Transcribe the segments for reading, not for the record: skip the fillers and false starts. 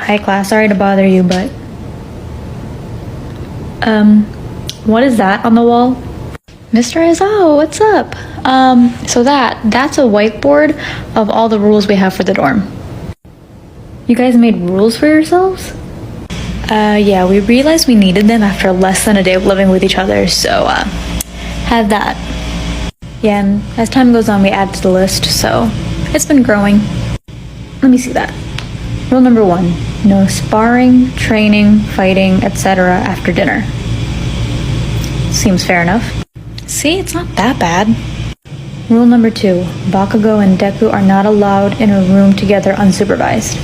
Hi class, sorry to bother you, but what is that on the wall? Mr. Aizawa, what's up? So that's a whiteboard of all the rules we have for the dorm. You guys made rules for yourselves? Yeah, we realized we needed them after less than a day of living with each other, so have that. Yeah, and as time goes on we add to the list, so it's been growing. Let me see that. Rule number 1, no sparring, training, fighting, etc. after dinner. Seems fair enough. See, it's not that bad. Rule number 2, Bakugo and Deku are not allowed in a room together unsupervised.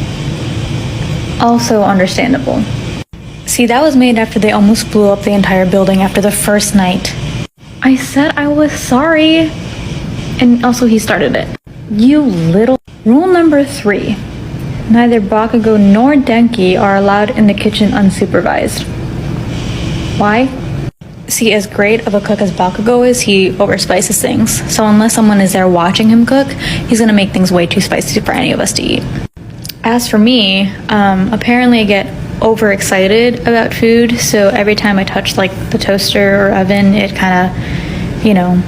Also understandable. See, that was made after they almost blew up the entire building after the first night. I said I was sorry. And also he started it. You little... Rule number 3. Neither Bakugo nor Denki are allowed in the kitchen unsupervised. Why? See, as great of a cook as Bakugo is, he overspices things. So unless someone is there watching him cook, he's gonna make things way too spicy for any of us to eat. As for me, apparently I get overexcited about food, so every time I touch like the toaster or oven, it kind of, you know.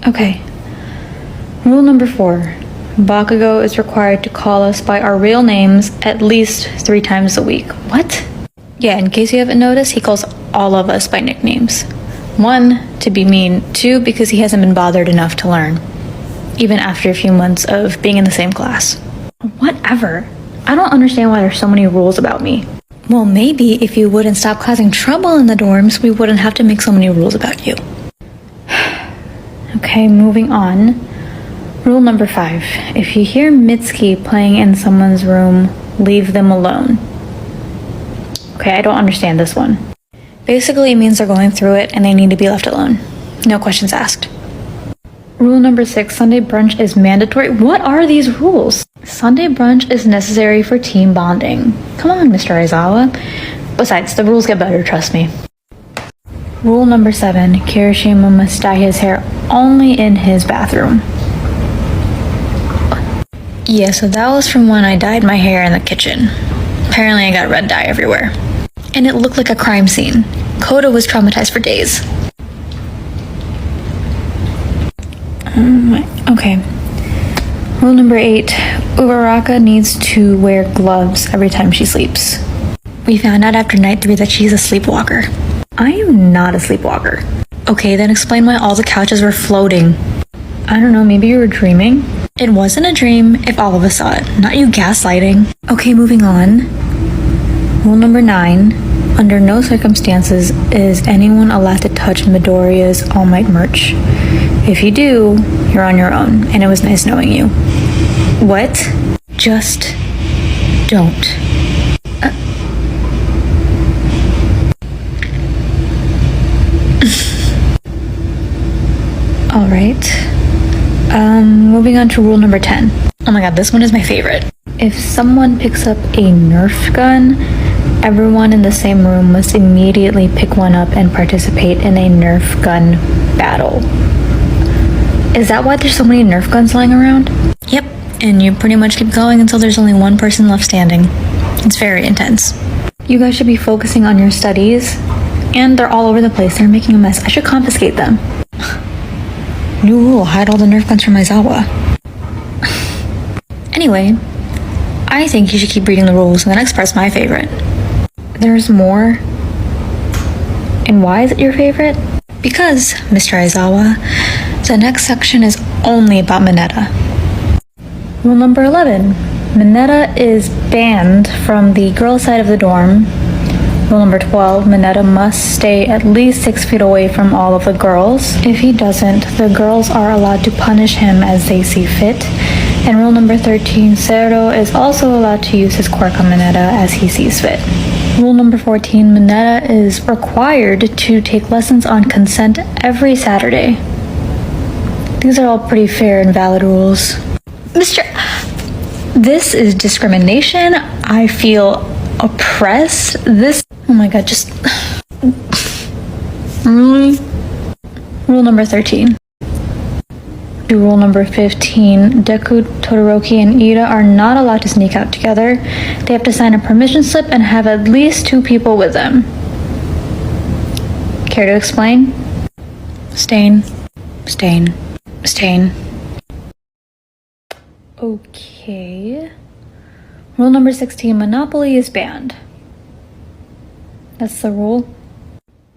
Okay. Rule number 4. Bakugo is required to call us by our real names at least 3 times a week. What? Yeah, in case you haven't noticed, he calls all of us by nicknames. 1, to be mean. 2, because he hasn't been bothered enough to learn, even after a few months of being in the same class. Whatever. I don't understand why there's so many rules about me. Well, maybe if you wouldn't stop causing trouble in the dorms, we wouldn't have to make so many rules about you. Okay, moving on. Rule number 5. If you hear Mitsuki playing in someone's room, leave them alone. Okay, I don't understand this one. Basically, it means they're going through it and they need to be left alone. No questions asked. Rule number 6, Sunday brunch is mandatory. What are these rules? Sunday brunch is necessary for team bonding. Come on, Mr. Aizawa. Besides, the rules get better, trust me. Rule number 7, Kirishima must dye his hair only in his bathroom. Yeah, so that was from when I dyed my hair in the kitchen. Apparently I got red dye everywhere. And it looked like a crime scene. Koda was traumatized for days. Okay. Rule number 8, Uraraka needs to wear gloves every time she sleeps. We found out after night 3 that she's a sleepwalker. I am not a sleepwalker. Okay, then explain why all the couches were floating. I don't know, maybe you were dreaming? It wasn't a dream if all of us saw it, not you gaslighting. Okay, moving on. Rule number 9. Under no circumstances is anyone allowed to touch Midoriya's All Might merch. If you do, you're on your own, and it was nice knowing you. What? Just don't. Alright. Moving on to rule number 10. Oh my god, this one is my favorite. If someone picks up a Nerf gun, everyone in the same room must immediately pick one up and participate in a Nerf gun battle. Is that why there's so many Nerf guns lying around? Yep, and you pretty much keep going until there's only one person left standing. It's very intense. You guys should be focusing on your studies, and they're all over the place. They're making a mess. I should confiscate them. New rule, hide all the Nerf guns from Aizawa. Anyway, I think you should keep reading the rules, and the next part's my favorite. There's more. And why is it your favorite? Because, Mr. Aizawa, the next section is only about Mineta. Rule number 11. Mineta is banned from the girls' side of the dorm. Rule number 12, Mineta must stay at least 6 feet away from all of the girls. If he doesn't, the girls are allowed to punish him as they see fit. And rule number 13, Sero is also allowed to use his quirk on Mineta as he sees fit. Rule number 14, Mineta is required to take lessons on consent every Saturday. These are all pretty fair and valid rules. This is discrimination. I feel oppressed. Oh my god, just... Really? Rule number 13. do rule number 15. Deku, Todoroki, and Ida are not allowed to sneak out together. They have to sign a permission slip and have at least 2 people with them. Care to explain? Stain. Okay. Rule number 16, Monopoly is banned. That's the rule.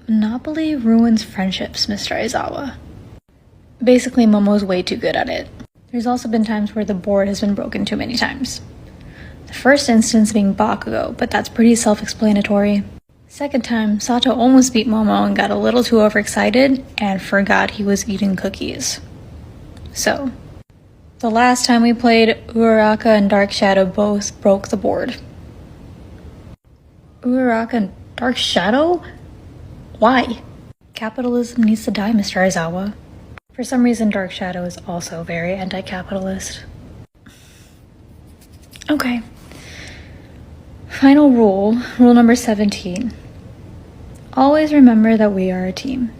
Monopoly ruins friendships, Mr. Aizawa. Basically, Momo's way too good at it. There's also been times where the board has been broken too many times. The first instance being Bakugo, but that's pretty self-explanatory. Second time, Sato almost beat Momo and got a little too overexcited and forgot he was eating cookies. So, the last time we played, Uraraka and Dark Shadow both broke the board. Uraraka and Dark Shadow? Why? Capitalism needs to die, Mr. Aizawa. For some reason, Dark Shadow is also very anti-capitalist. Okay. Final rule, rule number 17. Always remember that we are a team.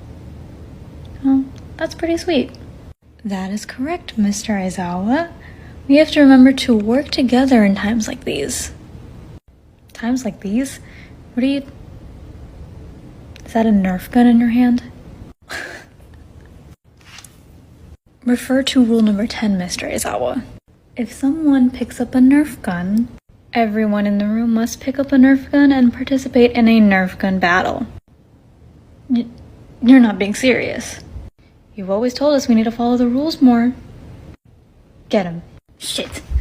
Well, that's pretty sweet. That is correct, Mr. Aizawa. We have to remember to work together in times like these. Times like these? What are you... Is that a Nerf gun in your hand? Refer to rule number 10, Mr. Aizawa. If someone picks up a Nerf gun, everyone in the room must pick up a Nerf gun and participate in a Nerf gun battle. You're not being serious. You've always told us we need to follow the rules more. Get him. Shit.